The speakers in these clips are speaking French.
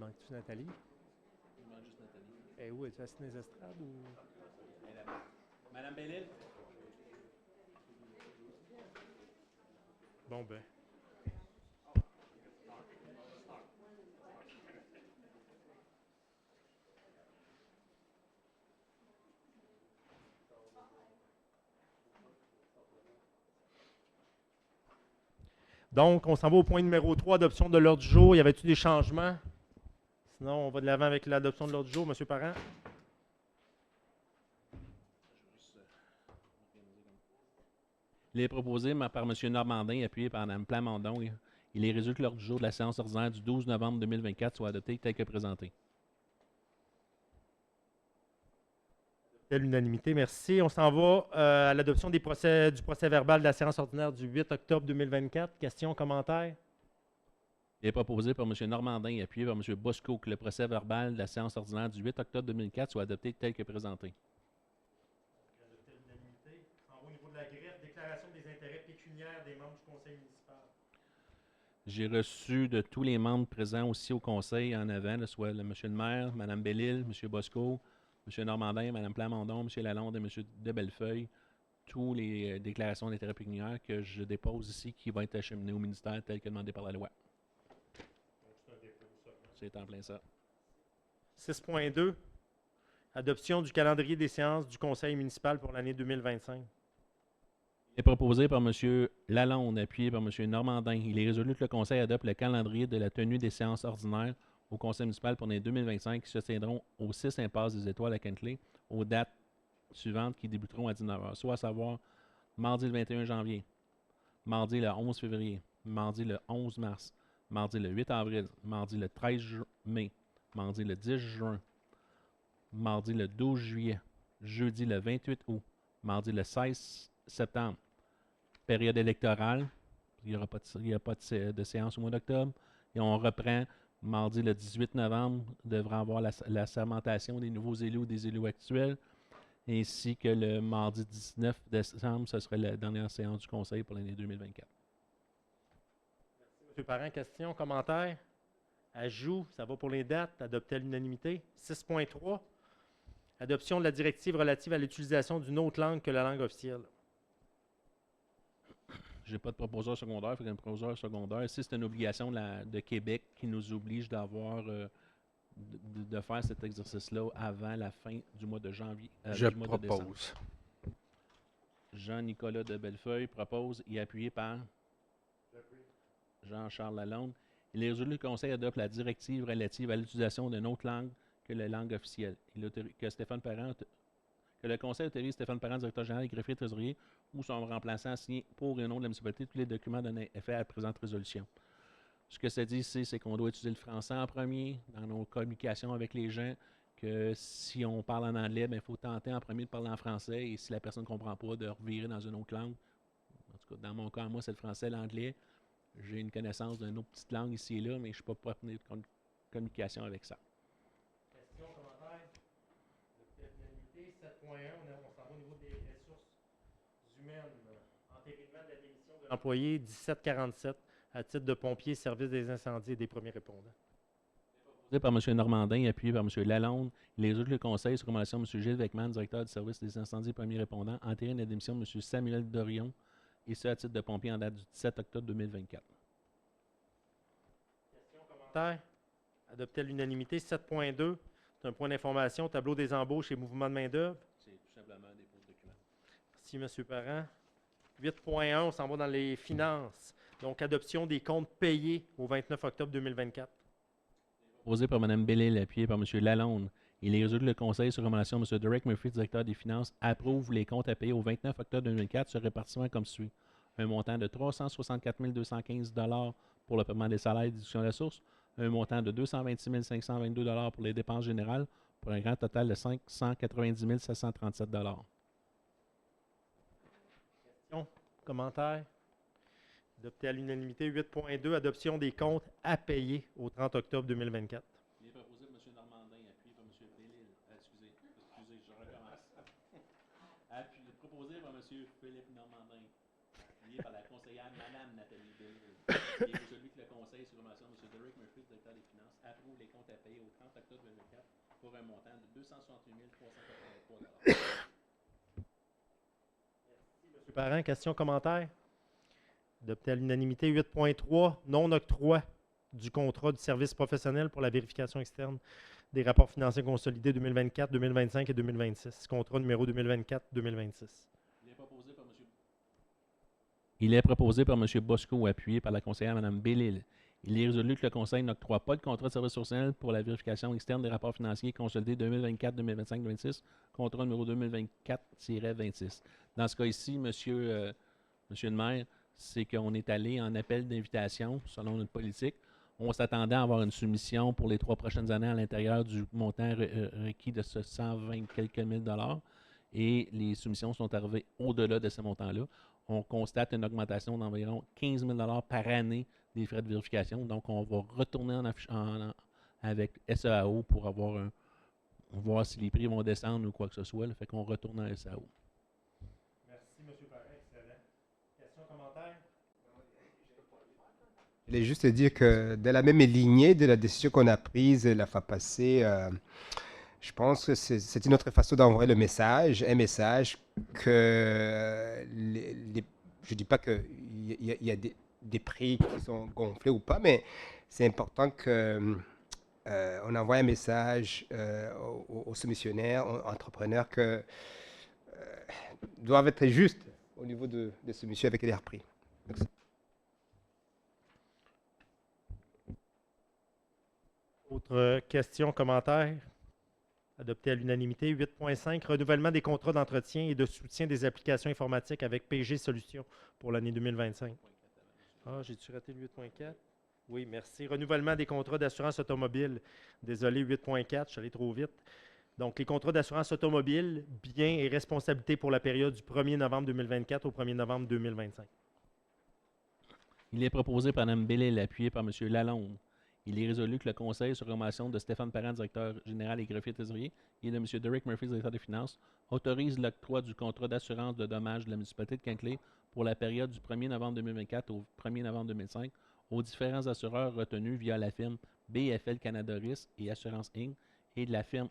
manque-tu Nathalie? Il manque juste Nathalie. Eh où? Es-tu assise dans les estrades ou. Elle est là-bas. Madame Bellil? Bon ben. Donc, on s'en va au point numéro 3, adoption de l'ordre du jour. Y avait-tu des changements? Sinon, on va de l'avant avec l'adoption de l'ordre du jour, M. Parent. Il est proposé par M. Normandin, appuyé par Mme Plamondon. Il est résulté que l'ordre du jour de la séance ordinaire du 12 novembre 2024 soit adopté tel que présenté. C'est l'unanimité, merci. On s'en va à l'adoption du procès verbal de la séance ordinaire du 8 octobre 2024. Questions, commentaires? Il est proposé par M. Normandin, appuyé par M. Bosco, que le procès verbal de la séance ordinaire du 8 octobre 2004 soit adopté tel que présenté. Adopté à l'unanimité. On s'en va au niveau de la greffe, déclaration des intérêts pécuniaires des membres du conseil municipal. J'ai reçu de tous les membres présents aussi au conseil en avant, là, soit M. le maire, Mme Bellil, M. Bosco, M. Normandin, Mme Plamondon, M. Lalonde et M. de Bellefeuille, toutes les déclarations d'intérêt pécuniaire que je dépose ici qui vont être acheminées au ministère tel que demandé par la loi. Donc, c'est un dépôt seulement. C'est en plein ça. 6.2. Adoption du calendrier des séances du conseil municipal pour l'année 2025. Il est proposé par M. Lalonde, appuyé par M. Normandin. Il est résolu que le conseil adopte le calendrier de la tenue des séances ordinaires au conseil municipal pour l'année 2025 qui se tiendront au 6 Impasse des Étoiles à Kentley aux dates suivantes qui débuteront à 19h, soit à savoir mardi le 21 janvier, mardi le 11 février, mardi le 11 mars, mardi le 8 avril, mardi le 13 mai, mardi le 10 juin, mardi le 12 juillet, jeudi le 28 août, mardi le 16 septembre, période électorale, il n'y aura pas de séance au mois d'octobre, et on reprend mardi le 18 novembre, devra avoir la sermentation des nouveaux élus ou des élus actuels, ainsi que le mardi 19 décembre, ce serait la dernière séance du conseil pour l'année 2024. M. Parent, questions, commentaires? Ajout, ça va pour les dates, adopté à l'unanimité. 6.3. Adoption de la directive relative à l'utilisation d'une autre langue que la langue officielle. Je n'ai pas de proposeur secondaire, il faut qu'un proposeur secondaire. Si c'est une obligation de Québec qui nous oblige d'avoir de faire cet exercice-là avant la fin du mois de janvier, Je du mois de décembre. propose. Jean-Nicolas de Bellefeuille propose et appuyé par Jean-Charles Lalonde. Il est résolu que le Conseil adopte la directive relative à l'utilisation d'une autre langue que la langue officielle. Que le Conseil autorise Stéphane Parent, directeur général et greffier trésorier, ou son remplaçant à signer pour et au nom de la municipalité tous les documents donnant effet à la présente résolution. Ce que ça dit ici, c'est qu'on doit utiliser le français en premier dans nos communications avec les gens, que si on parle en anglais, il faut tenter en premier de parler en français, et si la personne ne comprend pas, de revirer dans une autre langue. En tout cas, dans mon cas, moi, c'est le français et l'anglais. J'ai une connaissance d'une autre petite langue ici et là, mais je ne suis pas partenaire de communication avec ça. Questions, commentaires? Adopté à l'unanimité. 7.1, on s'en va au niveau des ressources humaines. Entérinement de la démission de l'employé 1747 à titre de pompier, service des incendies et des premiers répondants. Proposé par M. Normandin, appuyé par M. Lalonde, il est résolu que le Conseil, sur recommandation de M. Gilles Weckman, directeur du service des incendies et premiers répondants, entérine la démission de M. Samuel Dorion, et ce à titre de pompier en date du 17 octobre 2024. Questions, commentaires? Adopté à l'unanimité. 7.2, c'est un point d'information, tableau des embauches et mouvements de main-d'œuvre. C'est tout simplement un dépôt de document. Merci, M. Parent. 8.1, on s'en va dans les finances. Donc, adoption des comptes payés au 29 octobre 2024. Proposé par Mme Bellil, appuyé par M. Lalonde. Il est résolu que le Conseil, sur recommandation de M. Derek Murphy, directeur des finances, approuve les comptes à payer au 29 octobre 2024 sur répartissement comme suit. Un montant de 364 215 $ pour le paiement des salaires et déduction de la source. Un montant de 226 522 $ pour les dépenses générales, pour un grand total de 590 737 $. Questions, commentaires? Adopté à l'unanimité. 8.2, adoption des comptes à payer au 30 octobre 2024. Il est proposé par M. Normandin, appuyé par M. Bellil. Excusez, je recommence. Proposé par M. Philippe Normandin, appuyé par la conseillère Mme Nathalie Bellil. Il est résolu que le Conseil, sur recommandation Commission, M. Derek Murphy, directeur des finances, approuve les comptes à payer au 30 octobre 2024 pour un montant de 268 383 M. Parent, questions, commentaires? Adopté à l'unanimité. 8.3, non-octroi du contrat du service professionnel pour la vérification externe des rapports financiers consolidés 2024, 2025 et 2026. Contrat numéro 2024-2026. Il est proposé par M. Bosco, appuyé par la conseillère Mme Bellil. Il est résolu que le Conseil n'octroie pas de contrat de service professionnel pour la vérification externe des rapports financiers consolidés 2024, 2025, 2026, contrat numéro 2024-26. Dans ce cas ici, monsieur le maire, c'est qu'on est allé en appel d'invitation selon notre politique. On s'attendait à avoir une soumission pour les 3 prochaines années à l'intérieur du montant requis de ce 120 quelques mille dollars. Et les soumissions sont arrivées au-delà de ce montant-là. On constate une augmentation d'environ 15 000 par année des frais de vérification. Donc, on va retourner avec SEAO pour voir si les prix vont descendre ou quoi que ce soit. Là. Fait qu'on retourne à SEAO. Merci, M. Parent. Excellent. Questions, commentaires? Je voulais juste dire que dans la même lignée de la décision qu'on a prise la fois passée, je pense que c'est une autre façon d'envoyer un message que je ne dis pas qu'il y a des prix qui sont gonflés ou pas, mais c'est important que on envoie un message aux soumissionnaires, aux entrepreneurs que doivent être justes au niveau de soumission avec les prix. Merci. Autres questions, commentaires? Adopté à l'unanimité. 8.5, renouvellement des contrats d'entretien et de soutien des applications informatiques avec PG Solutions pour l'année 2025. Ah, j'ai-tu raté le 8.4? Oui, merci. Renouvellement des contrats d'assurance automobile. Désolé, 8.4, je suis allé trop vite. Donc, les contrats d'assurance automobile, biens et responsabilités pour la période du 1er novembre 2024 au 1er novembre 2025. Il est proposé par Mme Bellil, appuyé par M. Lalonde. Il est résolu que le Conseil, sur recommandation de Stéphane Parent, directeur général et greffier trésorier, et de M. Derek Murphy, directeur des finances, autorise l'octroi du contrat d'assurance de dommages de la municipalité de Quinkley pour la période du 1er novembre 2024 au 1er novembre 2005 aux différents assureurs retenus via la firme BFL Canada Risque et Assurance Inc. et de la firme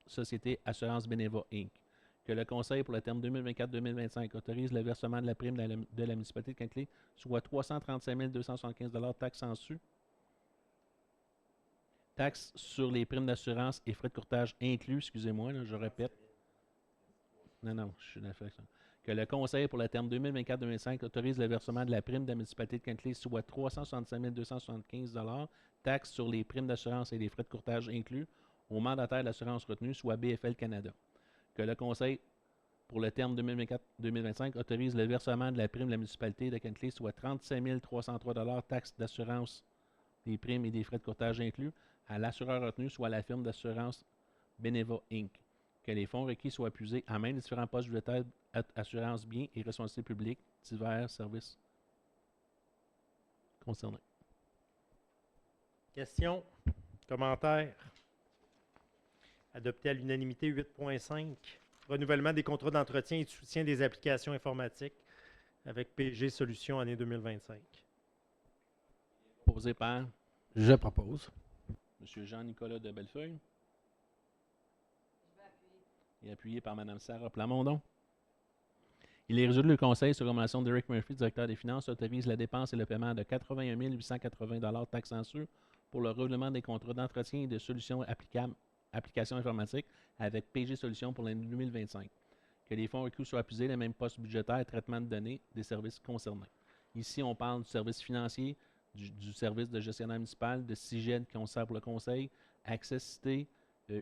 Société Assurance Beneva Inc. Que le Conseil, pour le terme 2024-2025, autorise le versement de la prime de la municipalité de Quinkley, soit 335 275 taxes en su. Taxes sur les primes d'assurance et frais de courtage inclus, excusez-moi, là, je répète. Non, je suis d'accord avec ça. Que le Conseil, pour le terme 2024-2025, autorise le versement de la prime de la municipalité de Quinkley, soit 365 275 taxes sur les primes d'assurance et les frais de courtage inclus, au mandataire d'assurance retenu, soit BFL Canada. Que le Conseil, pour le terme 2024-2025, autorise le versement de la prime de la municipalité de Quinkley, soit 35 303 taxes d'assurance, des primes et des frais de courtage inclus, à l'assureur retenu, soit la firme d'assurance Beneva Inc. Que les fonds requis soient puisés à même des différents postes budgétaires assurance biens et responsabilités publiques, divers services concernés. Questions? Commentaires? Adopté à l'unanimité. 8.5, renouvellement des contrats d'entretien et de soutien des applications informatiques avec PG Solutions année 2025. Proposé par Je propose. M. Jean-Nicolas de Bellefeuille. Et appuyé par Mme Sarah Plamondon. Il est résolu que le Conseil, sur recommandation de Derek Murphy, directeur des finances, autorise la dépense et le paiement de 81 880 taxes en su pour le renouvellement des contrats d'entretien et de solutions applications informatiques avec PG Solutions pour l'année 2025. Que les fonds requis soient puisés les mêmes postes budgétaires et traitement de données des services concernés. Ici, on parle du service financier, du service de gestionnaire municipal, de CIGED qu'on sert pour le Conseil, Accessité,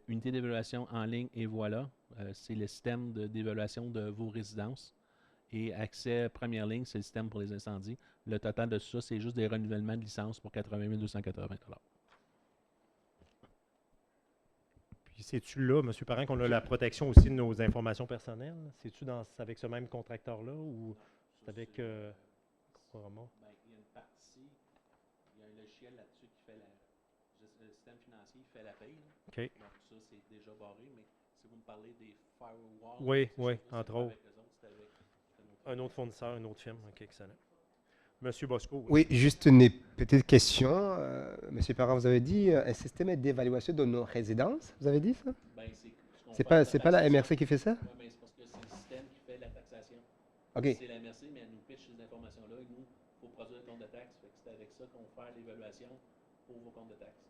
unité d'évaluation en ligne, et voilà, c'est le système d'évaluation de vos résidences. Et accès première ligne, c'est le système pour les incendies. Le total de ça, c'est juste des renouvellements de licence pour 80 280 $. Puis, c'est-tu là, M. Parent, qu'on a la protection aussi de nos informations personnelles? C'est-tu avec ce même contracteur-là ou c'est avec Corama? Il y a une partie, il y a un logiciel là-dessus qui fait le système financier fait la paye. OK. Donc ça, c'est déjà barré, mais si vous me parlez des firewalls, Oui, entre autres. Un autre fournisseur, un autre firme. OK, excellent. Monsieur Bosco. Oui, juste une petite question. Monsieur Parent, vous avez dit un système d'évaluation de nos résidences. Vous avez dit ça? Ben, c'est ce qu'on C'est fait pas, avec c'est la pas la taxation. MRC qui fait ça? Ouais, mais c'est parce que c'est le système qui fait la taxation. OK. C'est la MRC, mais elle nous pitch ces informations-là. Et nous, il faut produire le compte de taxe. Fait que c'est avec ça qu'on fait l'évaluation pour vos comptes de taxe.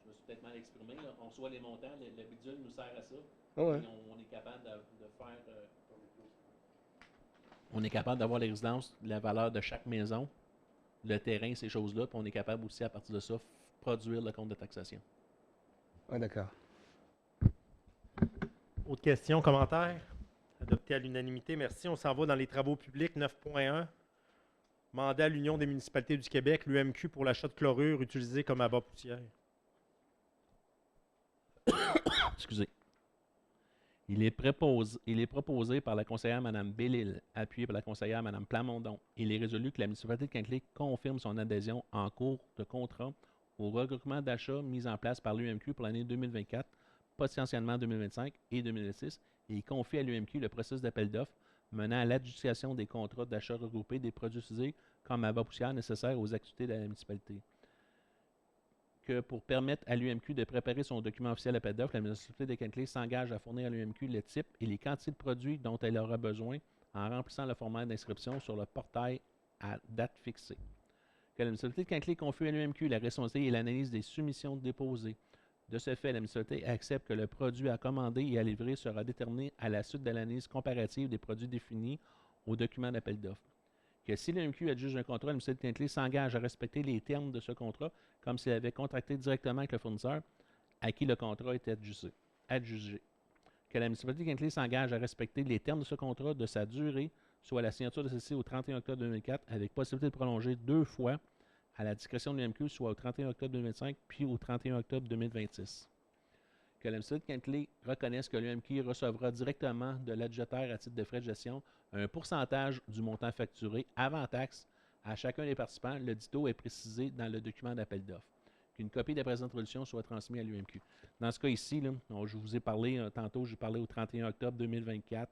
Je me suis peut-être mal exprimé. Là. On reçoit les montants, le bidule nous sert à ça. Ouais. Et on est capable de faire. On est capable d'avoir les résidences, la valeur de chaque maison, le terrain, ces choses-là. Puis on est capable aussi, à partir de ça, produire le compte de taxation. Ah, d'accord. Autre question, commentaire? Adopté à l'unanimité, merci. On s'en va dans les travaux publics 9.1. Mandat à l'Union des municipalités du Québec, l'UMQ, pour l'achat de chlorure utilisé comme abat poussière. Excusez. Il est proposé par la conseillère Mme Bellil, appuyé par la conseillère Mme Plamondon. Il est résolu que la municipalité de Quintley confirme son adhésion en cours de contrat au regroupement d'achat mis en place par l'UMQ pour l'année 2024, potentiellement 2025 et 2026, et il confie à l'UMQ le processus d'appel d'offres menant à l'adjudication des contrats d'achat regroupés des produits utilisés comme abat poussière nécessaires aux activités de la municipalité. Que pour permettre à l'UMQ de préparer son document officiel d'appel d'offres, la municipalité de Quintley s'engage à fournir à l'UMQ le type et les quantités de produits dont elle aura besoin en remplissant le formulaire d'inscription sur le portail à date fixée. Que la municipalité de Quintley confie à l'UMQ la responsabilité et l'analyse des soumissions déposées. De ce fait, la municipalité accepte que le produit à commander et à livrer sera déterminé à la suite de l'analyse comparative des produits définis au document d'appel d'offres. Que si l'UMQ adjuge un contrat, la municipalité de Quintley s'engage à respecter les termes de ce contrat comme s'il avait contracté directement avec le fournisseur à qui le contrat était adjugé. Que la municipalité de Quintley s'engage à respecter les termes de ce contrat, de sa durée, soit la signature de celle-ci au 31 octobre 2004, avec possibilité de prolonger 2 fois à la discrétion de l'UMQ, soit au 31 octobre 2025 puis au 31 octobre 2026. Que la municipalité de Quintley reconnaisse que l'UMQ recevra directement de l'adjutaire à titre de frais de gestion un pourcentage du montant facturé avant taxe à chacun des participants. Le dito est précisé dans le document d'appel d'offres. Qu'une copie de la présente résolution soit transmise à l'UMQ. Dans ce cas ici, là, je vous ai parlé tantôt, j'ai parlé au 31 octobre 2024.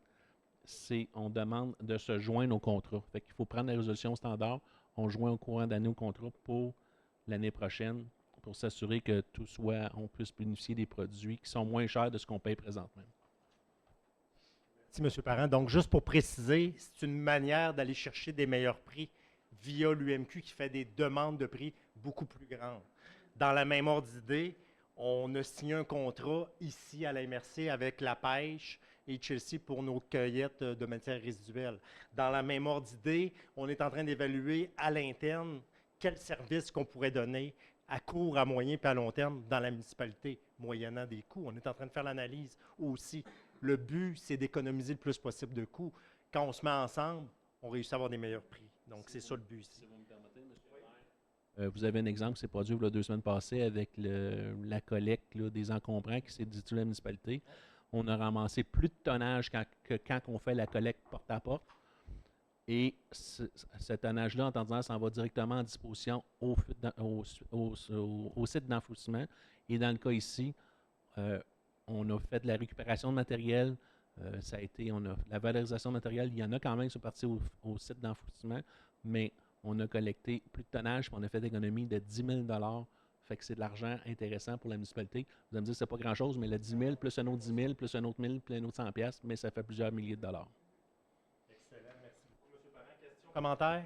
On demande de se joindre au contrat. Fait qu'il faut prendre la résolution standard. On joint au courant d'année au contrat pour l'année prochaine pour s'assurer que tout soit, on puisse bénéficier des produits qui sont moins chers de ce qu'on paye présentement. Merci, M. Parent. Donc, juste pour préciser, c'est une manière d'aller chercher des meilleurs prix via l'UMQ qui fait des demandes de prix beaucoup plus grandes. Dans la même ordre d'idée, on a signé un contrat ici à la MRC avec la pêche et Chelsea pour nos cueillettes de matières résiduelles. Dans la même ordre d'idée, on est en train d'évaluer à l'interne quel service qu'on pourrait donner à court, à moyen et à long terme dans la municipalité, moyennant des coûts. On est en train de faire l'analyse aussi. Le but, c'est d'économiser le plus possible de coûts. Quand on se met ensemble, on réussit à avoir des meilleurs prix. Donc, c'est ça le but ici. Si vous me permettez, M. Maire. Vous avez un exemple qui s'est produit il y a 2 semaines passées avec la collecte là, des encombrants qui s'est dit la municipalité. On a ramassé plus de tonnage que quand on fait la collecte porte à porte. Et ce tonnage-là, en temps s'en va directement en disposition au site d'enfouissement. Et dans le cas ici, on a fait de la récupération de matériel. On a la valorisation de matériel. Il y en a quand même qui sont partis au site d'enfouissement, mais on a collecté plus de tonnage et on a fait d'économie de 10 000 $. Fait que c'est de l'argent intéressant pour la municipalité. Vous allez me dire que ce n'est pas grand-chose, mais le 10 000 plus un autre 10 000 plus un autre 1 000 plus un autre 100 $, mais ça fait plusieurs milliers de dollars. Excellent. Merci beaucoup, M. Parent. Questions, commentaires?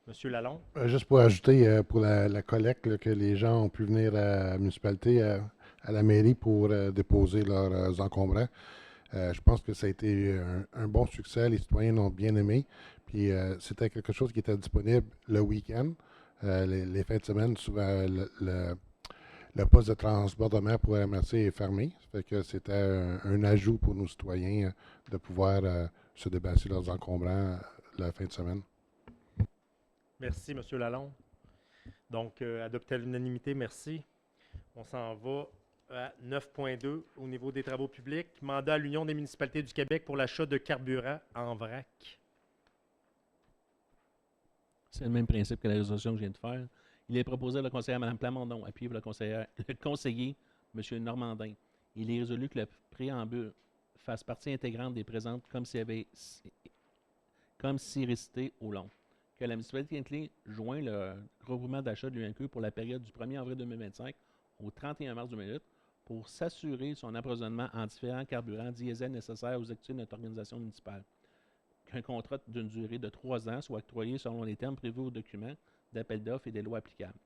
M. Lalonde? Juste pour ajouter pour la collecte, là, que les gens ont pu venir à la municipalité, à la mairie pour déposer leurs encombrants. Je pense que ça a été un bon succès. Les citoyens l'ont bien aimé. Puis c'était quelque chose qui était disponible le week-end, les fins de semaine. Souvent, le poste de transbordement pour la MRC est fermé. Ça fait que c'était un ajout pour nos citoyens de pouvoir se débarrasser de leurs encombrants la fin de semaine. Merci, M. Lalonde. Donc, adopté à l'unanimité, merci. On s'en va à 9.2 au niveau des travaux publics. Mandat à l'Union des municipalités du Québec pour l'achat de carburant en vrac. C'est le même principe que la résolution que je viens de faire. Il est proposé à la conseillère Mme Plamondon, appuyé par le conseiller M. Normandin. Il est résolu que le préambule fasse partie intégrante des présentes comme s'il récitait au long. Que que la municipalité Kintley joint le regroupement d'achat de l'UMQ pour la période du 1er avril 2025 au 31 mars 2008 pour s'assurer son approvisionnement en différents carburants diesel nécessaires aux activités de notre organisation municipale. Qu'un contrat d'une durée de 3 ans soit octroyé selon les termes prévus au document d'appel d'offres et des lois applicables.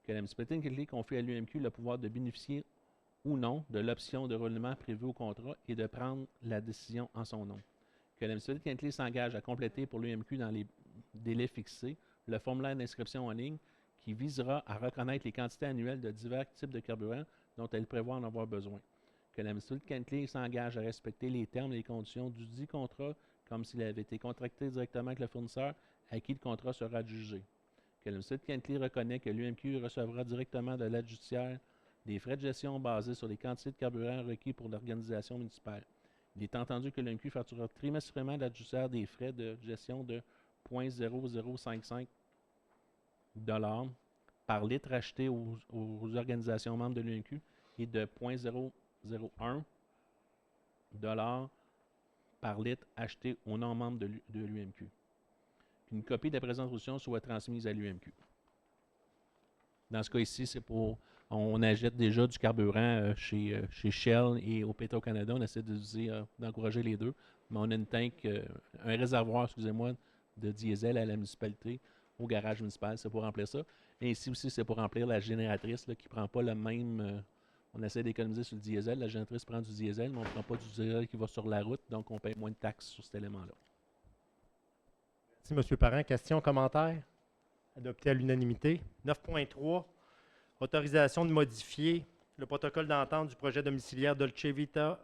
Que la municipalité de Kintley confie à l'UMQ le pouvoir de bénéficier ou non de l'option de roulement prévue au contrat et de prendre la décision en son nom. Que la municipalité de Kintley s'engage à compléter pour l'UMQ dans les délais fixés le formulaire d'inscription en ligne qui visera à reconnaître les quantités annuelles de divers types de carburants dont elle prévoit en avoir besoin. Que la municipalité de Kintley s'engage à respecter les termes et les conditions du dit contrat comme s'il avait été contracté directement avec le fournisseur à qui le contrat sera adjugé. Que la municipalité de Kintley reconnaît que l'UMQ recevra directement de l'aide judiciaire des frais de gestion basés sur les quantités de carburant requis pour l'organisation municipale. Il est entendu que l'UMQ facturera trimestriellement l'aide judiciaire des frais de gestion de 0,0055 $ par litre acheté aux organisations membres de l'UMQ et de 0,001 $ par litre acheté aux non-membres de l'UMQ. Une copie de la présente résolution soit transmise à l'UMQ. Dans ce cas ici, c'est pour... On achète déjà du carburant chez Shell et au Petro-Canada. On essaie d'encourager les deux. Mais on a un réservoir, excusez-moi, de diesel à la municipalité, au garage municipal. C'est pour remplir ça. Et ici aussi, c'est pour remplir la génératrice là, qui ne prend pas le même... on essaie d'économiser sur le diesel. La génératrice prend du diesel, mais on ne prend pas du diesel qui va sur la route. Donc, on paye moins de taxes sur cet élément-là. Merci, M. Parent. Questions, commentaires? Adopté à l'unanimité. 9.3. Autorisation de modifier le protocole d'entente du projet domiciliaire Dolce Vita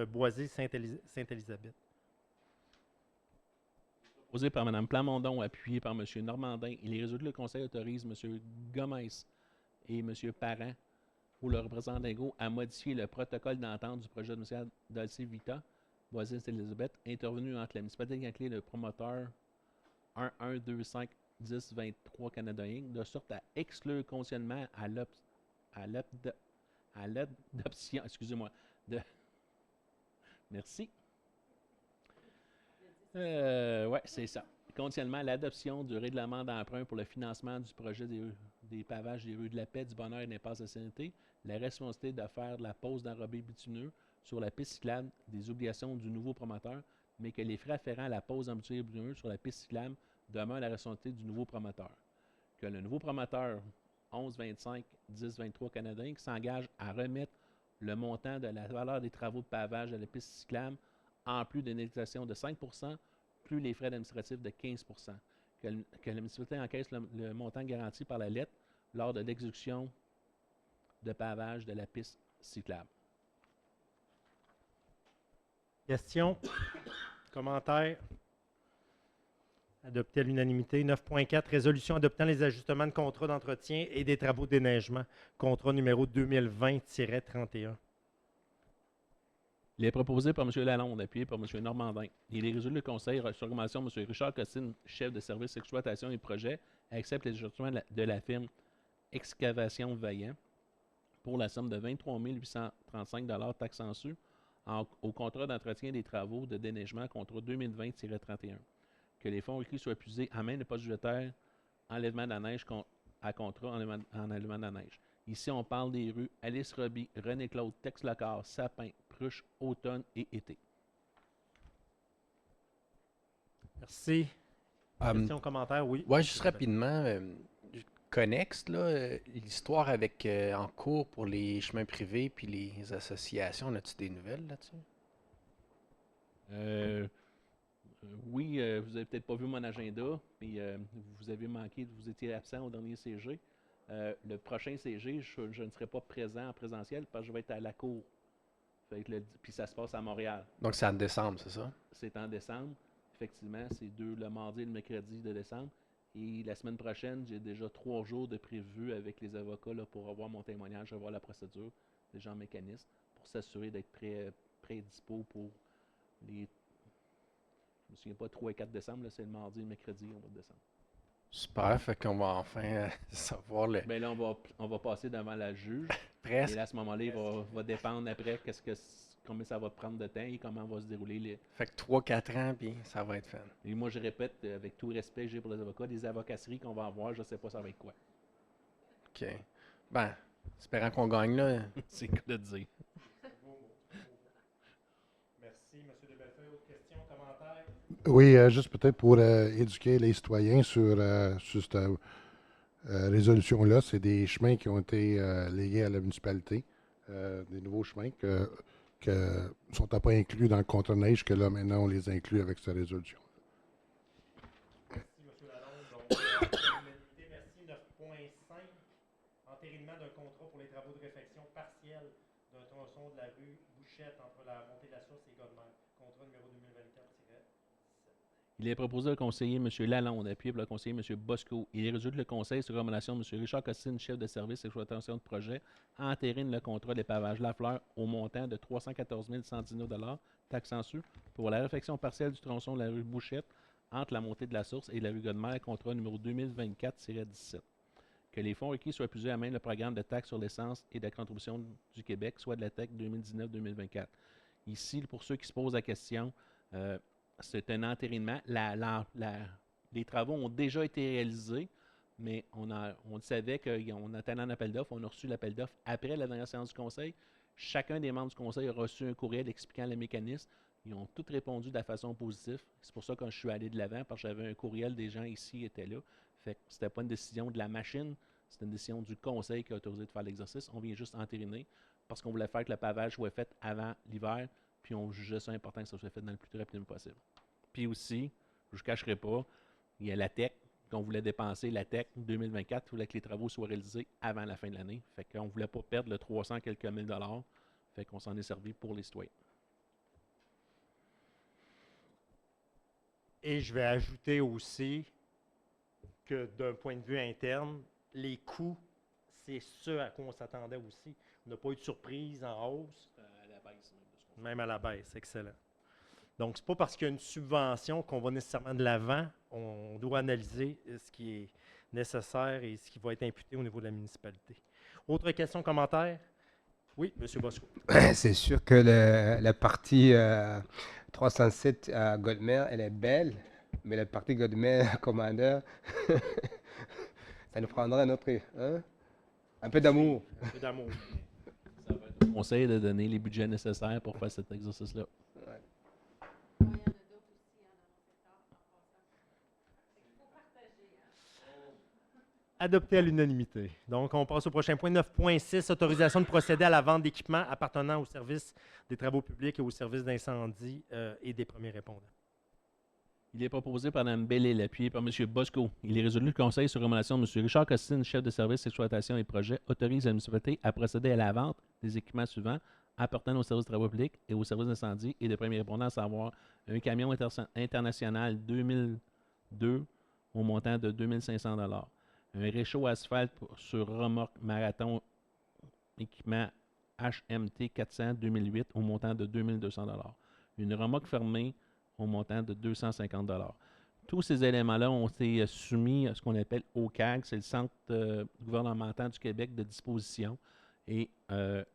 Boisé Sainte-Élisabeth. Proposé par Mme Plamondon, appuyé par M. Normandin. Il est résolu que le Conseil autorise M. Gomez et M. Parent, ou le représentant d'Ego, à modifier le protocole d'entente du projet domiciliaire Dolce Vita Boisé Sainte-Élisabeth, intervenu entre la municipalité de Kintley et le promoteur 11251023 Canada Inc., de sorte à exclure conditionnellement à l'adoption, excusez-moi, merci. Oui, c'est ça. Conditionnellement à l'adoption du règlement d'emprunt pour le financement du projet des pavages des rues de la Paix, du Bonheur et de l'impasse de la Sérénité, la responsabilité de faire de la pose d'enrobés bitumineux sur la piste cyclable des obligations du nouveau promoteur, mais que les frais afférents à la pose d'enrobés bitumineux sur la piste cyclable demeure la responsabilité du nouveau promoteur. Que le nouveau promoteur 11251023 canadien qui s'engage à remettre le montant de la valeur des travaux de pavage de la piste cyclable en plus d'une indexation de 5 % plus les frais administratifs de 15 %. Que la municipalité encaisse le montant garanti par la lettre lors de l'exécution de pavage de la piste cyclable. Questions? Commentaires? Adopté à l'unanimité. 9.4. Résolution adoptant les ajustements de contrat d'entretien et des travaux de déneigement. Contrat numéro 2020-31. Il est proposé par M. Lalonde, appuyé par M. Normandin. Il est résolu le Conseil sur recommandation de M. Richard Costine, chef de service exploitation et projet, accepte les ajustements de la firme Excavation Vaillant pour la somme de 23 835 $ taxes en su au contrat d'entretien des travaux de déneigement contrat 2020-31. Que les fonds requis soient puisés à main de poste budgétaire enlèvement de la neige à contrat en enlèvement de la neige. Ici, on parle des rues Alice Roby, René-Claude, Tex-Locard, Sapin, Pruche, Automne et Été. Merci. Questions, commentaires? Oui. Ouais, juste rapidement, connexe, là, l'histoire avec en cours pour les chemins privés puis les associations, as-tu des nouvelles là-dessus? Oui, vous n'avez peut-être pas vu mon agenda, mais vous avez manqué, vous étiez absent au dernier CG. Le prochain CG, je ne serai pas présent en présentiel parce que je vais être à la cour. Puis ça se passe à Montréal. Donc c'est en décembre, c'est ça? C'est en décembre. Effectivement, c'est le mardi et le mercredi de décembre. Et la semaine prochaine, j'ai déjà 3 jours de prévu avec les avocats là, pour avoir mon témoignage, revoir la procédure, les gens mécanistes, pour s'assurer d'être prêt et dispo pour les... Je me souviens pas, 3 et 4 décembre, c'est le mardi et le mercredi au mois de décembre. Super, fait qu'on va enfin savoir le... Ben là, on va passer devant la juge. Presque. Et là, à ce moment-là, il va dépendre après combien ça va prendre de temps et comment va se dérouler. Fait que 3-4 ans, puis ça va être fait. Et moi, je répète, avec tout le respect que j'ai pour les avocats, des avocasseries qu'on va avoir, je ne sais pas ça va être quoi. OK. Ben, espérant qu'on gagne, là. C'est que de dire. Merci, M. de Bellefeuille. Autre question, commentaire? Oui, juste peut-être pour éduquer les citoyens sur cette résolution-là, c'est des chemins qui ont été légués à la municipalité, des nouveaux chemins qui ne sont pas inclus dans le contrat de neige, que là, maintenant, on les inclut avec cette résolution. Merci, M. Lalonde. Donc, l'unanimité, merci. 9.5, entérinement d'un contrat pour les travaux de réfection partielle d'un tronçon de la rue Bouchette entre la montée de la source et Godmer. Contrat numéro 2024-17. Il est proposé au conseiller M. Lalonde, appuyé par le conseiller M. Bosco. Il résulte le conseil sur recommandation de M. Richard Costine, chef de service exploitation de projet, entérine le contrat des pavages Lafleur au montant de 314 119 $, taxes en su, pour la réfection partielle du tronçon de la rue Bouchette entre la montée de la source et la rue Godmer, contrat numéro 2024-17. Que les fonds requis soient puisés à main le programme de taxe sur l'essence et de la contribution du Québec, soit de la TEC 2019-2024. Ici, pour ceux qui se posent la question, c'est un entérinement. Les travaux ont déjà été réalisés, mais on savait qu'on attendait un appel d'offres. On a reçu l'appel d'offres après la dernière séance du conseil. Chacun des membres du conseil a reçu un courriel expliquant le mécanisme. Ils ont tous répondu de la façon positive. C'est pour ça que je suis allé de l'avant, parce que j'avais un courriel des gens ici qui étaient là. Fait que c'était pas une décision de la machine, c'était une décision du conseil qui a autorisé de faire l'exercice. On vient juste entériner parce qu'on voulait faire que le pavage soit fait avant l'hiver, puis on jugeait ça important que ça soit fait dans le plus rapidement possible. Puis aussi, je ne vous cacherai pas, il y a la TEC, qu'on voulait dépenser, la TEC 2024, il voulait que les travaux soient réalisés avant la fin de l'année. Fait qu'on ne voulait pas perdre le 300 quelques mille dollars. Fait qu'on s'en est servi pour les citoyens. Et je vais ajouter aussi que d'un point de vue interne, les coûts, c'est ce à quoi on s'attendait aussi. On n'a pas eu de surprise en hausse. À la baisse même. Même à la baisse, excellent. Donc, ce n'est pas parce qu'il y a une subvention qu'on va nécessairement de l'avant. On doit analyser ce qui est nécessaire et ce qui va être imputé au niveau de la municipalité. Autre question, commentaire? Oui, M. Bosco. C'est sûr que la partie 307 à Godmer, elle est belle, mais la partie Godmer Commander, ça nous prendra un peu d'amour. Un peu d'amour. Ça va être au conseil de donner les budgets nécessaires pour faire cet exercice-là. Adopté à l'unanimité. Donc, on passe au prochain point, 9.6, autorisation de procéder à la vente d'équipements appartenant au service des travaux publics et au service d'incendie et des premiers répondants. Il est proposé par Mme Bellil, appuyé par M. Bosco. Il est résolu le conseil sur recommandation de M. Richard Costine, chef de service exploitation et projet, autorise la municipalité à procéder à la vente des équipements suivants appartenant au service de travaux publics et au service d'incendie et des premiers répondants, à savoir un camion international 2002 au montant de 2500 $. Un réchaud asphalte sur remorque marathon équipement HMT 400 2008 au montant de 2200 $. Une remorque fermée au montant de 250 $. Tous ces éléments-là ont été soumis à ce qu'on appelle OCAG, c'est le Centre gouvernemental du Québec de disposition. Et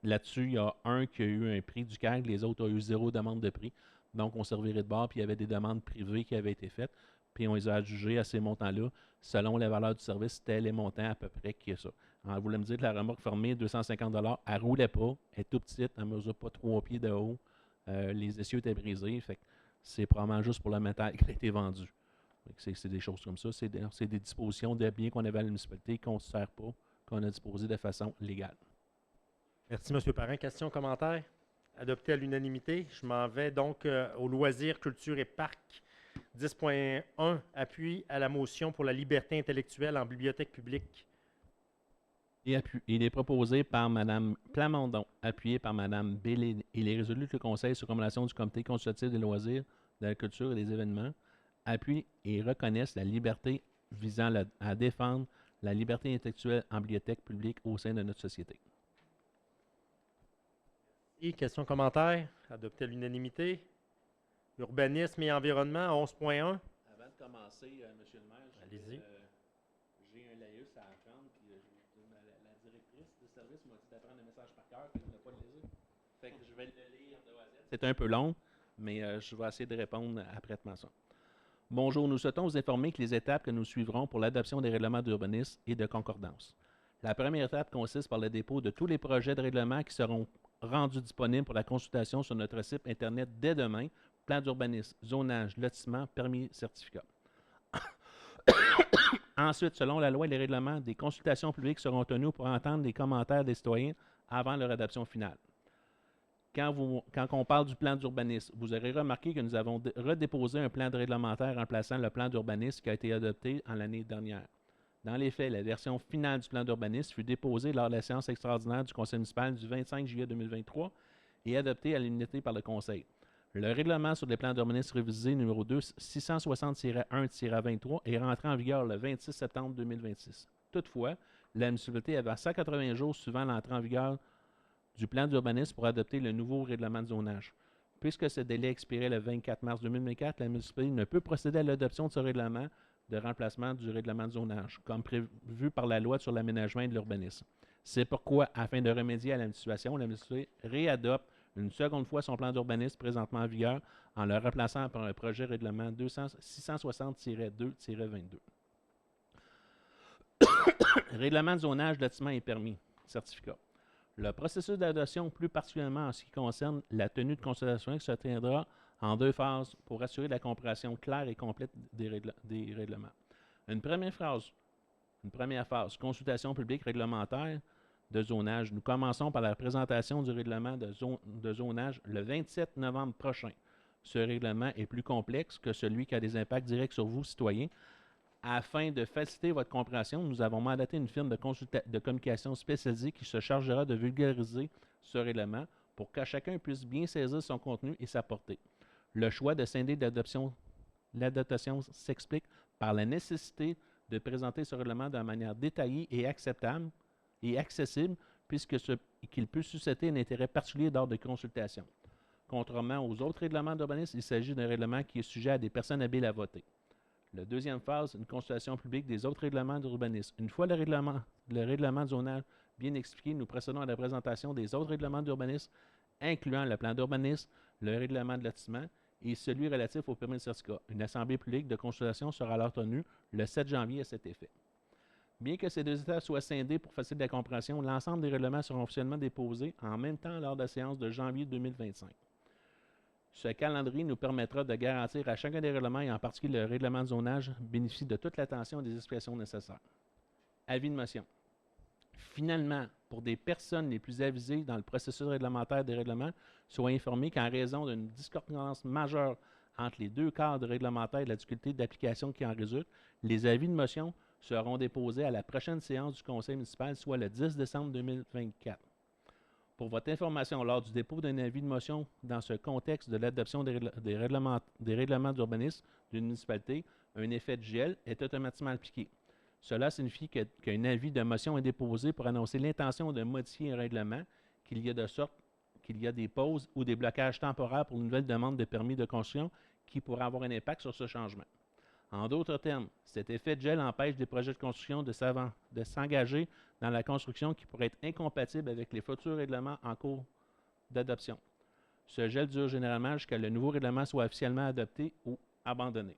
là-dessus, il y a un qui a eu un prix du CAG, les autres ont eu 0 demande de prix. Donc, on servirait de bord, puis il y avait des demandes privées qui avaient été faites, puis on les a adjugées à ces montants-là. Selon la valeur du service, c'était les montants à peu près qui est ça. Alors, vous voulez me dire que la remorque fermée, 250 $, elle ne roulait pas, elle est tout petite, elle ne mesure pas 3 pieds de haut, les essieux étaient brisés, fait que c'est probablement juste pour le métal qui a été vendu. C'est des choses comme ça, c'est des dispositions de biens qu'on avait à la municipalité qu'on ne se sert pas, qu'on a disposé de façon légale. Merci, M. Parent. Question, commentaire? Adopté à l'unanimité. Je m'en vais donc au loisirs, culture et parc. 10.1, appui à la motion pour la liberté intellectuelle en bibliothèque publique. Il est proposé par Mme Plamondon, appuyé par Mme Bellil. Il est résolu que le Conseil, sur recommandation du Comité consultatif des loisirs, de la culture et des événements, appuie et reconnaisse la liberté visant à défendre la liberté intellectuelle en bibliothèque publique au sein de notre société. Et question, commentaire? Adopté à l'unanimité. Urbanisme et environnement, 11.1. Avant de commencer, M. le maire, Allez-y. j'ai un laïus à apprendre, puis la directrice de service m'a dit d'apprendre le message par cœur, puis elle n'a pas le laisser. Fait que je vais le lire de A à Z. C'est un peu long, mais je vais essayer de répondre après ça. Bonjour, nous souhaitons vous informer que les étapes que nous suivrons pour l'adoption des règlements d'urbanisme et de concordance. La première étape consiste par le dépôt de tous les projets de règlement qui seront rendus disponibles pour la consultation sur notre site Internet dès demain, plan d'urbanisme, zonage, lotissement, permis, certificat. Ensuite, selon la loi et les règlements, des consultations publiques seront tenues pour entendre les commentaires des citoyens avant leur adoption finale. Quand on parle du plan d'urbanisme, vous aurez remarqué que nous avons redéposé un plan de réglementaire remplaçant le plan d'urbanisme qui a été adopté en l'année dernière. Dans les faits, la version finale du plan d'urbanisme fut déposée lors de la séance extraordinaire du Conseil municipal du 25 juillet 2023 et adoptée à l'unanimité par le Conseil. Le règlement sur les plans d'urbanisme révisé numéro 2 660-1-23 est rentré en vigueur le 26 septembre 2026. Toutefois, la municipalité avait 180 jours suivant l'entrée en vigueur du plan d'urbanisme pour adopter le nouveau règlement de zonage. Puisque ce délai expirait le 24 mars 2024, la municipalité ne peut procéder à l'adoption de ce règlement de remplacement du règlement de zonage, comme prévu par la loi sur l'aménagement et de l'urbanisme. C'est pourquoi, afin de remédier à la situation, la municipalité réadopte une seconde fois son plan d'urbanisme présentement en vigueur en le remplaçant par un projet règlement 660-2-22. Règlement de zonage, lotissement et permis, certificat. Le processus d'adoption, plus particulièrement en ce qui concerne la tenue de consultation, se tiendra en 2 phases pour assurer la compréhension claire et complète des règlements. Une première phase, consultation publique réglementaire de zonage. Nous commençons par la présentation du règlement de zonage le 27 novembre prochain. Ce règlement est plus complexe que celui qui a des impacts directs sur vous, citoyens. Afin de faciliter votre compréhension, nous avons mandaté une firme de communication spécialisée qui se chargera de vulgariser ce règlement pour que chacun puisse bien saisir son contenu et sa portée. Le choix de scinder l'adaptation s'explique par la nécessité de présenter ce règlement de manière détaillée et acceptable et accessible, qu'il peut susciter un intérêt particulier lors de consultations. Contrairement aux autres règlements d'urbanisme, il s'agit d'un règlement qui est sujet à des personnes habiles à voter. La deuxième phase, une consultation publique des autres règlements d'urbanisme. Une fois le règlement de zonage bien expliqué, nous procédons à la présentation des autres règlements d'urbanisme, incluant le plan d'urbanisme, le règlement de lotissement et celui relatif au permis de certificat. Une assemblée publique de consultation sera alors tenue le 7 janvier à cet effet. Bien que ces 2 étapes soient scindées pour faciliter la compréhension, l'ensemble des règlements seront officiellement déposés en même temps lors de la séance de janvier 2025. Ce calendrier nous permettra de garantir à chacun des règlements, et en particulier le règlement de zonage, bénéficie de toute l'attention et des explications nécessaires. Avis de motion. Finalement, pour des personnes les plus avisées dans le processus réglementaire des règlements, soient informés qu'en raison d'une discordance majeure entre les 2 cadres réglementaires et de la difficulté d'application qui en résulte, les avis de motion seront déposés à la prochaine séance du Conseil municipal, soit le 10 décembre 2024. Pour votre information, lors du dépôt d'un avis de motion dans ce contexte de l'adoption des règlements d'urbanisme d'une municipalité, un effet de gel est automatiquement appliqué. Cela signifie qu'un avis de motion est déposé pour annoncer l'intention de modifier un règlement, qu'il y a des pauses ou des blocages temporaires pour une nouvelle demande de permis de construction qui pourrait avoir un impact sur ce changement. En d'autres termes, cet effet de gel empêche des projets de construction de s'engager dans la construction qui pourrait être incompatible avec les futurs règlements en cours d'adoption. Ce gel dure généralement jusqu'à ce que le nouveau règlement soit officiellement adopté ou abandonné.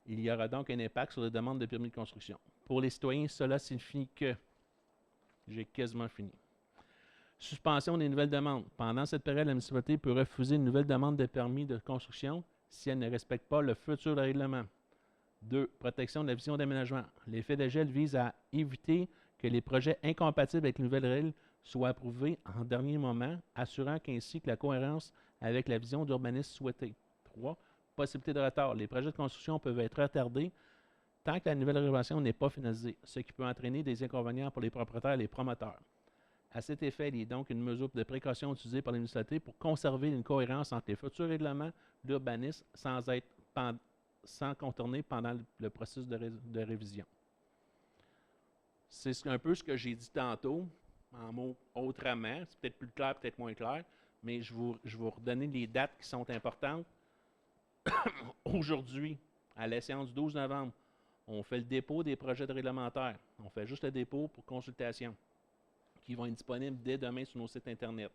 Il y aura donc un impact sur les demandes de permis de construction. Pour les citoyens, cela signifie que j'ai quasiment fini. Suspension des nouvelles demandes. Pendant cette période, la municipalité peut refuser une nouvelle demande de permis de construction si elle ne respecte pas le futur règlement. 2. Protection de la vision d'aménagement. L'effet de gel vise à éviter que les projets incompatibles avec les nouvelles règles soient approuvés en dernier moment, assurant qu'ainsi que la cohérence avec la vision d'urbanisme souhaitée. 3. Possibilité de retard. Les projets de construction peuvent être retardés tant que la nouvelle réglementation n'est pas finalisée, ce qui peut entraîner des inconvénients pour les propriétaires et les promoteurs. À cet effet, il est donc une mesure de précaution utilisée par les municipalités pour conserver une cohérence entre les futurs règlements d'urbanisme sans contourner pendant le processus de révision. C'est un peu ce que j'ai dit tantôt, en mots autrement. C'est peut-être plus clair, peut-être moins clair, mais je vais vous redonner les dates qui sont importantes. Aujourd'hui, à la séance du 12 novembre, on fait le dépôt des projets de réglementaires. On fait juste le dépôt pour consultation, qui vont être disponibles dès demain sur nos sites Internet.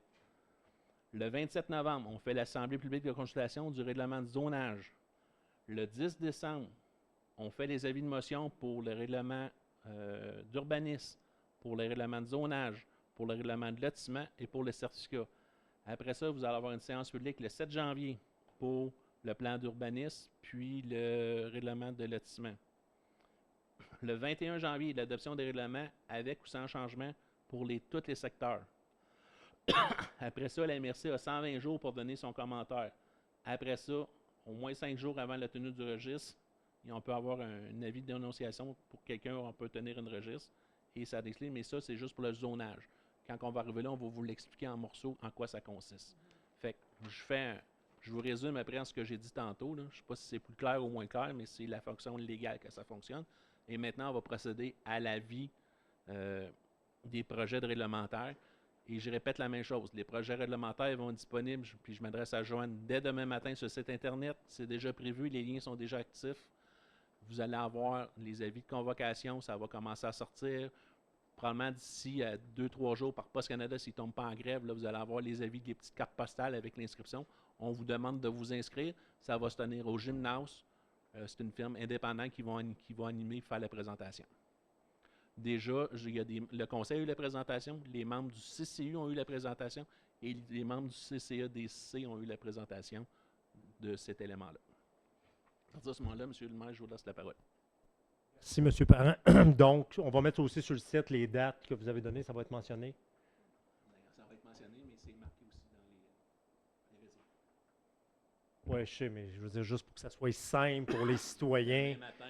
Le 27 novembre, on fait l'Assemblée publique de consultation du règlement de zonage. Le 10 décembre, on fait les avis de motion pour le règlement d'urbanisme, pour le règlement de zonage, pour le règlement de lotissement et pour les certificats. Après ça, vous allez avoir une séance publique le 7 janvier pour le plan d'urbanisme, puis le règlement de lotissement. Le 21 janvier, l'adoption des règlements avec ou sans changement pour tous les secteurs. Après ça, la MRC a 120 jours pour donner son commentaire. Après ça, au moins 5 jours avant la tenue du registre, et on peut avoir un avis de dénonciation pour quelqu'un, on peut tenir une registre et ça décline, mais ça, c'est juste pour le zonage. Quand on va arriver là, on va vous l'expliquer en morceaux en quoi ça consiste. Fait que je vous résume après ce que j'ai dit tantôt. Là. Je ne sais pas si c'est plus clair ou moins clair, mais c'est la fonction légale que ça fonctionne. Et maintenant, on va procéder à l'avis des projets de réglementaires. Et je répète la même chose. Les projets réglementaires vont être disponibles, puis je m'adresse à Joanne dès demain matin sur le site Internet. C'est déjà prévu, les liens sont déjà actifs. Vous allez avoir les avis de convocation, ça va commencer à sortir. Probablement d'ici 2-3 jours par Poste Canada, s'ils ne tombent pas en grève, là, vous allez avoir les avis des petites cartes postales avec l'inscription. On vous demande de vous inscrire. Ça va se tenir au gymnase. C'est une firme indépendante qui va animer et faire la présentation. Déjà, le conseil a eu la présentation, les membres du CCU ont eu la présentation et les membres du CCA-DC ont eu la présentation de cet élément-là. À ce moment-là, M. le maire, je vous laisse la parole. Merci, M. Parent. Donc, on va mettre aussi sur le site les dates que vous avez données, ça va être mentionné. Ça va être mentionné, mais c'est marqué aussi dans les réseaux. Oui, je sais, mais je veux dire juste pour que ça soit simple pour les citoyens. Demain matin,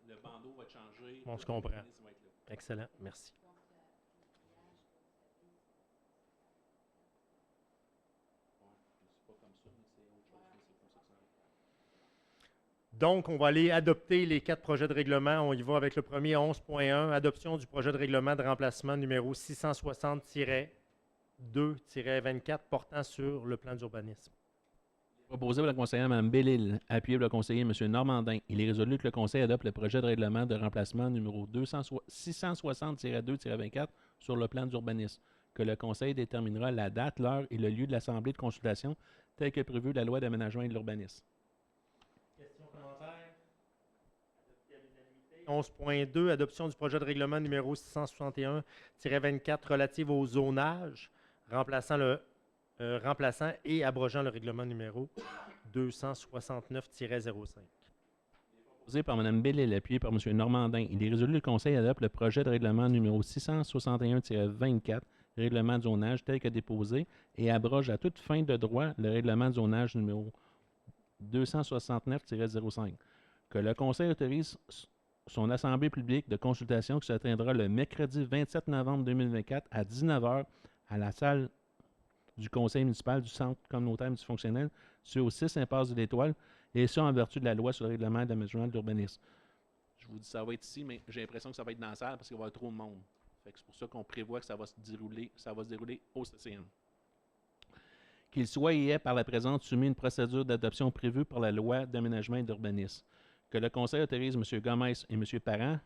le bandeau va changer. On se comprend. Ça va être là. Excellent, merci. C'est pas comme ça, mais c'est autre chose, mais c'est comme ça que ça va. Donc, on va aller adopter les 4 projets de règlement. On y va avec le premier 11.1, adoption du projet de règlement de remplacement numéro 660-2-24 portant sur le plan d'urbanisme. Proposé par la conseillère Mme Bellil, appuyé par le conseiller M. Normandin. Il est résolu que le Conseil adopte le projet de règlement de remplacement numéro 660-2-24 sur le plan d'urbanisme, que le Conseil déterminera la date, l'heure et le lieu de l'Assemblée de consultation tel que prévu de la loi d'aménagement et de l'urbanisme. Questions, commentaires? Adopté à l'unanimité. 11.2, adoption du projet de règlement numéro 661-24 relatif au zonage, remplaçant et abrogeant le règlement numéro 269-05. Proposé par Mme Bellil, appuyé par M. Normandin. Il est résolu que le Conseil adopte le projet de règlement numéro 661-24, règlement de zonage tel que déposé, et abroge à toute fin de droit le règlement de zonage numéro 269-05. Que le Conseil autorise son assemblée publique de consultation qui se tiendra le mercredi 27 novembre 2024 à 19h à la salle du Conseil municipal du Centre communautaire multifonctionnel sur 6 impasse de l'Étoile, et ça en vertu de la loi sur le règlement d'aménagement de l'urbanisme. Je vous dis ça va être ici, mais j'ai l'impression que ça va être dans la salle parce qu'il va y avoir trop de monde. C'est pour ça qu'on prévoit que ça va se dérouler au CCM. Qu'il soit et est par la présente soumis une procédure d'adoption prévue par la loi d'aménagement et d'urbanisme. Que le Conseil autorise M. Gomez et M. Parent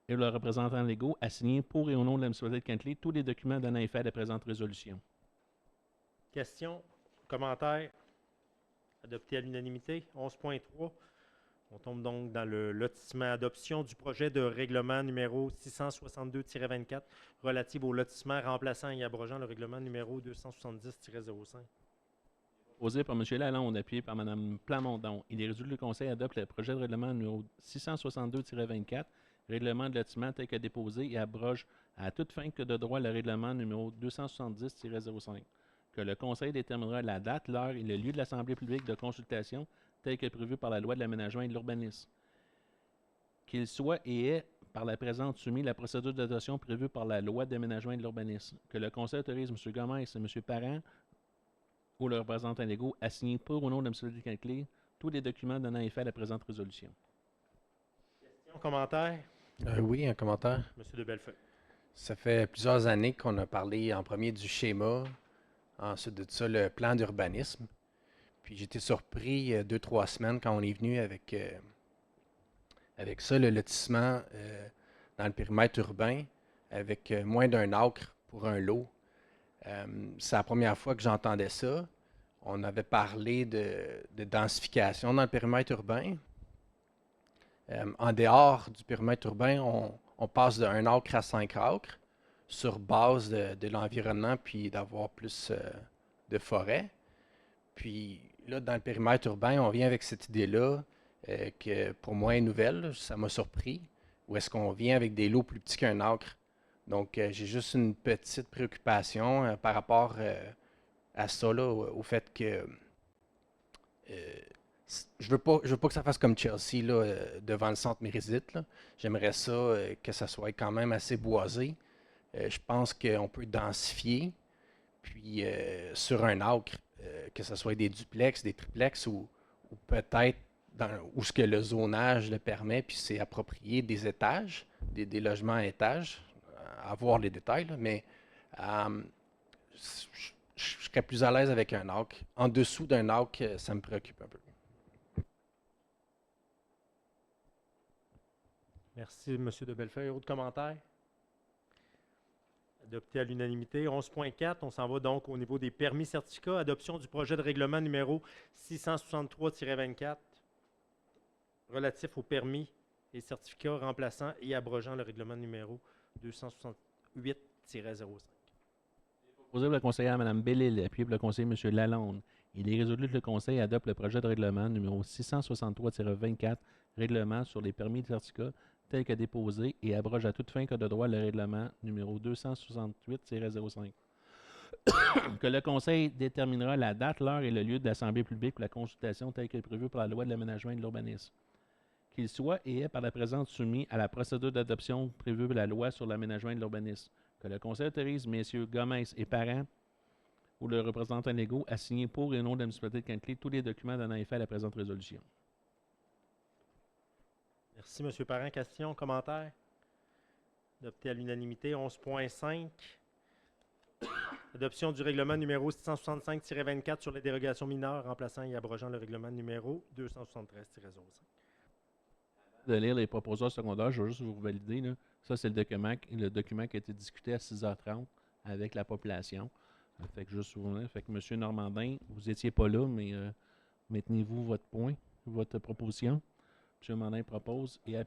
et leurs représentants légaux à signer pour et au nom de la municipalité de Cantley tous les documents donnant effet à la présente résolution. Questions, commentaires? Adopté à l'unanimité. 11.3. On tombe donc dans le lotissement. Adoption du projet de règlement numéro 662-24 relatif au lotissement remplaçant et abrogeant le règlement numéro 270-05. Proposé par M. Lalonde, appuyé par Mme Plamondon. Il est résolu que le Conseil adopte le projet de règlement numéro 662-24, règlement de lotissement tel que déposé et abroge à toute fin que de droit le règlement numéro 270-05. Que le Conseil déterminera la date, l'heure et le lieu de l'Assemblée publique de consultation tel que prévu par la loi de l'aménagement et de l'urbanisme. Qu'il soit et est par la présente soumis la procédure d'adoption prévue par la loi d'aménagement et de l'urbanisme. Que le Conseil autorise M. Gomez et M. Parent ou leurs représentants légaux à signer pour ou non de la municipalité de Cantley tous les documents donnant effet à la présente résolution. Questions, commentaires? Oui, un commentaire. M. de Bellefeuille. Ça fait plusieurs années qu'on a parlé en premier du schéma, ensuite de ça, le plan d'urbanisme. Puis j'étais surpris 2-3 semaines quand on est venu avec ça, le lotissement dans le périmètre urbain, avec moins d'un acre pour un lot. C'est la première fois que j'entendais ça. On avait parlé de densification dans le périmètre urbain. En dehors du périmètre urbain, on passe de 1 acre à 5 acres sur base de l'environnement puis d'avoir plus de forêt. Puis là, dans le périmètre urbain, on vient avec cette idée-là que pour moi est nouvelle, là, ça m'a surpris. Ou est-ce qu'on vient avec des lots plus petits qu'un acre? Donc, j'ai juste une petite préoccupation par rapport à ça, là, au fait que je veux pas que ça fasse comme Chelsea là, devant le centre Mérisite, là. J'aimerais ça que ça soit quand même assez boisé. Je pense qu'on peut densifier, puis sur un acre, que ce soit des duplex, des triplex ou peut-être où ce que le zonage le permet, puis c'est approprié des étages, des logements à étages, à voir les détails, là, mais je serais plus à l'aise avec un acre. En dessous d'un acre, ça me préoccupe un peu. Merci, M. de Bellefeuille. Autres commentaires? Adopté à l'unanimité. 11.4, on s'en va donc au niveau des permis certificats. Adoption du projet de règlement numéro 663-24 relatif aux permis et certificats remplaçant et abrogeant le règlement numéro 268-05. Proposé par le conseiller Mme Bellil, appuyé par le conseiller M. Lalonde. Il est résolu que le Conseil adopte le projet de règlement numéro 663-24, règlement sur les permis de certificats tel que déposé et abroge à toute fin que de droit le règlement numéro 268-05. Que le Conseil déterminera la date, l'heure et le lieu de l'Assemblée publique pour la consultation tel que prévu par la loi de l'aménagement et de l'urbanisme. Qu'il soit et est par la présente soumis à la procédure d'adoption prévue par la loi sur l'aménagement et de l'urbanisme. Que le Conseil autorise messieurs Gomez et Parent ou le représentant légaux à signer pour et au nom de la municipalité de Caneclé tous les documents donnant effet à la présente résolution. Merci, M. Parent. Questions, commentaires? Adopté à l'unanimité. 11.5. Adoption du règlement numéro 665-24 sur les dérogations mineures remplaçant et abrogeant le règlement numéro 273-05. De lire les proposants secondaires, je veux juste vous valider. Là. Ça, c'est le document qui a été discuté à 6h30 avec la population. Fait que juste vous fait que M. Normandin, vous n'étiez pas là, mais maintenez-vous votre point, votre proposition. M. Normandin propose et On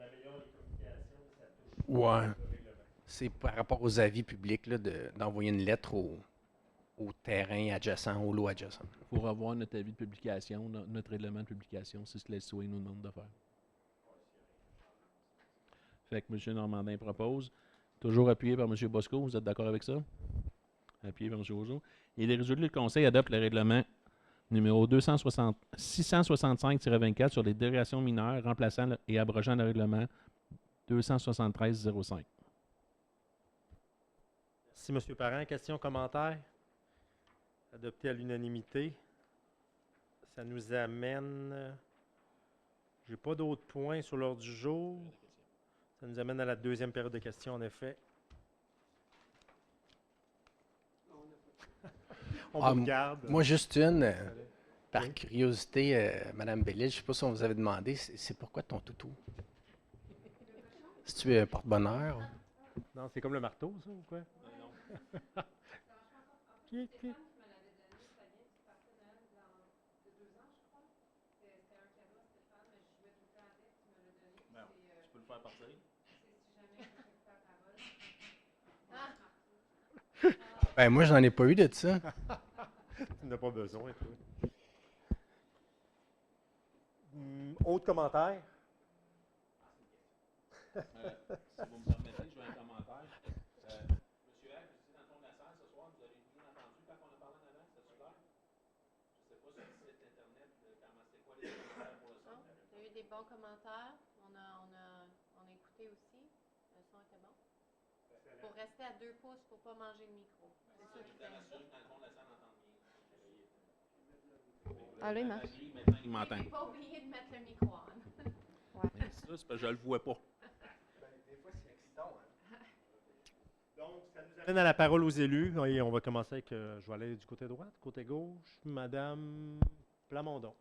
améliore les communications, ça touche Ouais. le règlement. C'est par rapport aux avis publics là, d'envoyer une lettre au terrain adjacent, au lot adjacent. il faut revoir notre avis de publication, notre règlement de publication, c'est ce que la SOE nous demande de faire. Fait que M. Normandin propose. Toujours appuyé par M. Bosco. Vous êtes d'accord avec ça? Appuyé par M. Roseau. Il est résolu que le Conseil adopte le règlement numéro 665-24 sur les dérogations mineures remplaçant et abrogeant le règlement 273-05. Merci, M. Parent. Questions, commentaires? Adopté à l'unanimité. Ça nous amène... Je n'ai pas d'autres points sur l'ordre du jour. Ça nous amène à la deuxième période de questions, en effet. On vous regarde. Moi, juste une, par Oui. curiosité, Mme Bellil, je ne sais pas si on vous avait demandé, c'est pourquoi ton toutou? Si tu es un porte-bonheur? Non, c'est comme le marteau, ça, ou quoi? Qui? Tu peux le faire partir? Ben, moi, j'en ai pas eu de ça. Tu n'as pas besoin, toi. Autre commentaire? Si vous me permettez, je vais un commentaire. Monsieur Hack, vous étiez dans le fond de la salle ce soir, vous avez bien entendu quand on a parlé en avant, c'était super? Je ne sais pas sur le site internet, comment c'est quoi les commentaires pour le son. Il y a eu des bons commentaires. On a écouté aussi. Le son était bon. Pour rester à 2 pouces, pour ne pas manger le micro. C'est ça qui fait. Dans le fond de la salle, on entend bien. Ah, là, il marche. Maintenant, il m'entend. J'ai pas oublié de mettre le micro en. Mais ça, c'est parce que je le vois pas. Donc, ça nous amène à la parole aux élus. Et on va commencer avec, je vais aller du côté droit, côté gauche, Madame Plamondon.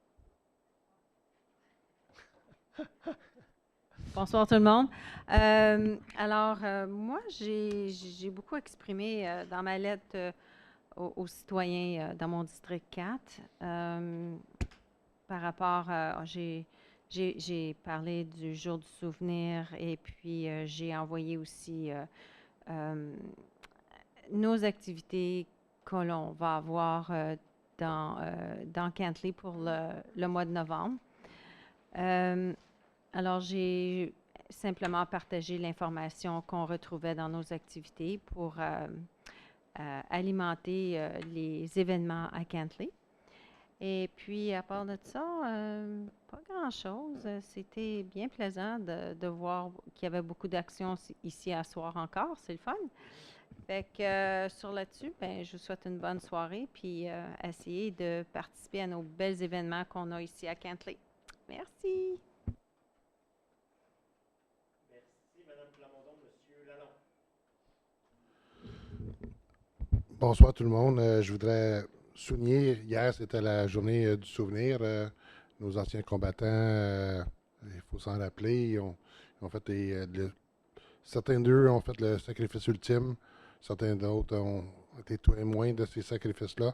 Bonsoir tout le monde. Moi, j'ai beaucoup exprimé dans ma lettre aux citoyens dans mon district 4 par rapport j'ai parlé du jour du souvenir et puis j'ai envoyé aussi nos activités que l'on va avoir dans Cantley pour le mois de novembre. Alors, j'ai simplement partagé l'information qu'on retrouvait dans nos activités pour alimenter les événements à Cantley. Et puis, à part de ça, pas grand-chose. C'était bien plaisant de voir qu'il y avait beaucoup d'actions ici à soir encore. C'est le fun. Fait que sur là-dessus, ben, je vous souhaite une bonne soirée puis essayez de participer à nos belles événements qu'on a ici à Cantley. Merci. Merci, Mme Plamondon. Monsieur Lalonde. Bonsoir tout le monde. Je voudrais souligner, hier c'était la journée du souvenir. Nos anciens combattants, il faut s'en rappeler, ils ont fait certains d'eux ont fait le sacrifice ultime, certains d'autres ont été témoins de ces sacrifices-là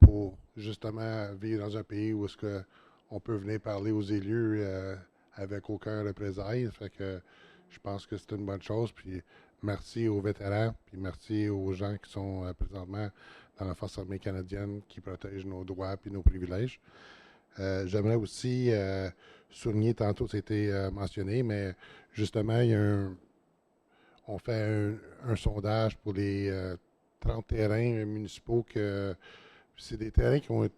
pour justement vivre dans un pays où est-ce qu'on peut venir parler aux élus avec aucun représailles. Fait que je pense que c'est une bonne chose. Puis merci aux vétérans, puis merci aux gens qui sont présentement dans la Force armée canadienne qui protègent nos droits et nos privilèges. J'aimerais aussi souligner, tantôt c'était mentionné, mais justement, on fait un sondage pour les 30 terrains municipaux que c'est des terrains qui ont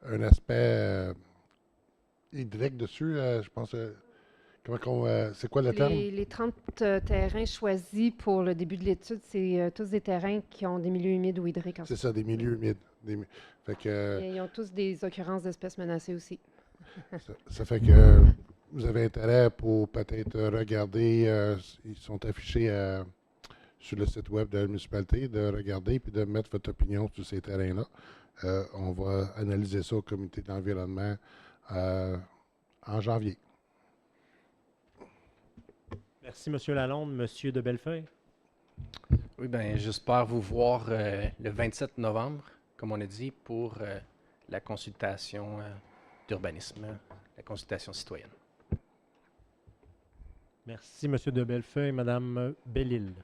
un aspect hydrique dessus, je pense. C'est quoi le terme? Les 30 terrains choisis pour le début de l'étude, c'est tous des terrains qui ont des milieux humides ou hydriques. C'est ça, des milieux humides. Fait que, Et ils ont tous des occurrences d'espèces menacées aussi. ça fait que vous avez intérêt pour peut-être regarder, ils sont affichés sur le site web de la municipalité, de regarder puis de mettre votre opinion sur ces terrains-là. On va analyser ça au comité d'environnement en janvier. Merci, M. Lalonde. M. de Bellefeuille. Oui, bien, j'espère vous voir le 27 novembre, comme on a dit, pour la consultation d'urbanisme, la consultation citoyenne. Merci, M. de Bellefeuille. Mme Belle-Île.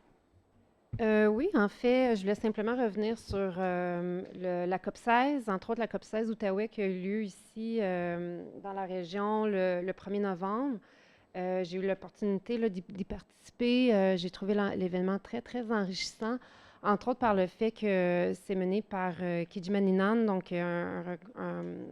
Oui, en fait, je voulais simplement revenir sur la COP 16, entre autres la COP 16 Outaouais qui a eu lieu ici dans la région le 1er novembre. J'ai eu l'opportunité d'y participer. J'ai trouvé l'événement très, très enrichissant, entre autres par le fait que c'est mené par Kijimaninan, donc une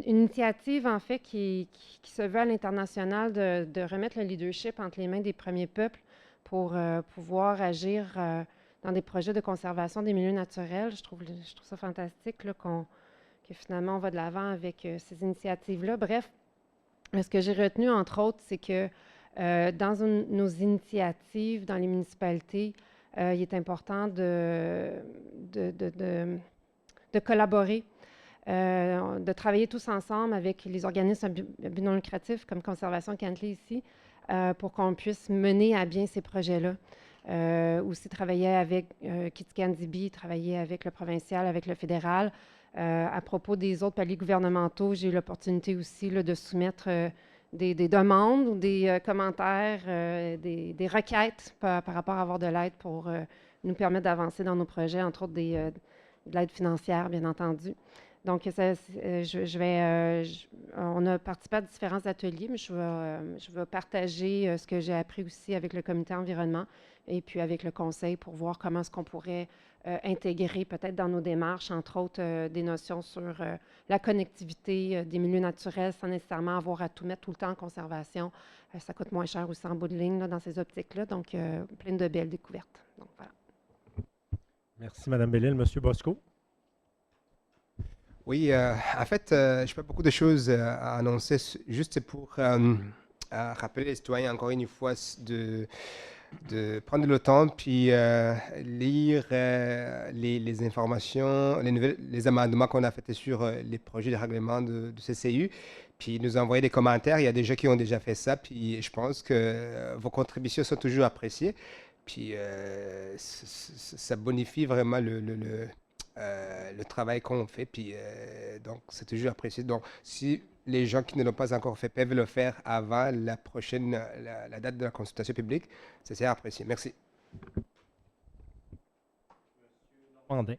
initiative, en fait, qui se veut à l'international de remettre le leadership entre les mains des premiers peuples pour pouvoir agir dans des projets de conservation des milieux naturels. Je trouve ça fantastique là, que finalement on va de l'avant avec ces initiatives-là. Bref, ce que j'ai retenu, entre autres, c'est que dans nos initiatives, dans les municipalités, il est important de collaborer, de travailler tous ensemble avec les organismes à but non lucratif comme Conservation Cantley ici, pour qu'on puisse mener à bien ces projets-là. Aussi travailler avec Kitikandi, travailler avec le provincial, avec le fédéral. À propos des autres paliers gouvernementaux, j'ai eu l'opportunité aussi là, de soumettre des demandes ou des commentaires, des requêtes par rapport à avoir de l'aide pour nous permettre d'avancer dans nos projets, entre autres de l'aide financière, bien entendu. Donc, on a participé à différents ateliers, mais je vais partager ce que j'ai appris aussi avec le comité environnement et puis avec le conseil pour voir comment est-ce qu'on pourrait intégrer peut-être dans nos démarches, entre autres, des notions sur la connectivité des milieux naturels sans nécessairement avoir à tout mettre tout le temps en conservation. Ça coûte moins cher aussi en bout de ligne là, dans ces optiques-là. Donc, plein de belles découvertes. Donc, voilà. Merci, Mme Belle-Île. M. Bosco. Oui, en fait, je n'ai pas beaucoup de choses à annoncer, juste pour rappeler les citoyens, encore une fois, de prendre le temps puis lire les informations, les amendements qu'on a faits sur les projets de règlement de CCU, puis nous envoyer des commentaires. Il y a des gens qui ont déjà fait ça, puis je pense que vos contributions sont toujours appréciées. Puis ça bonifie vraiment le travail qu'on fait. Puis donc, c'est toujours apprécié. Donc, si les gens qui ne l'ont pas encore fait peuvent le faire avant la date de la consultation publique, c'est apprécié. Merci. Normandin.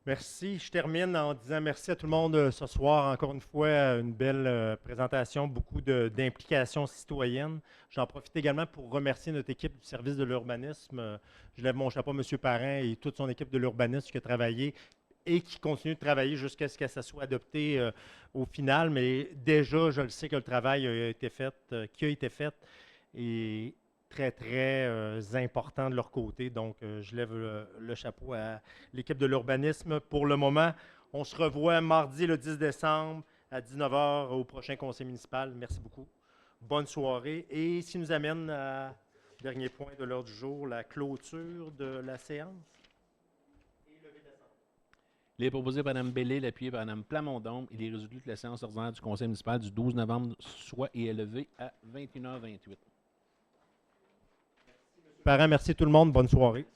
Merci. Je termine en disant merci à tout le monde ce soir. Encore une fois, une belle présentation, beaucoup d'implications citoyennes. J'en profite également pour remercier notre équipe du service de l'urbanisme. Je lève mon chapeau à M. Parent et toute son équipe de l'urbanisme qui a travaillé et qui continue de travailler jusqu'à ce que ça soit adopté au final. Mais déjà, je le sais que le travail qui a été fait est très, très important de leur côté. Donc, je lève le chapeau à l'équipe de l'urbanisme. Pour le moment, on se revoit mardi le 10 décembre à 19h au prochain conseil municipal. Merci beaucoup. Bonne soirée. Et ce qui nous amène à dernier point de l'ordre du jour, la clôture de la séance. Il est proposé par Mme Bellil, appuyé par Mme Plamondon. Il est résolu que la séance ordinaire du conseil municipal du 12 novembre soit élevée à 21h28. Parents, merci tout le monde. Bonne soirée.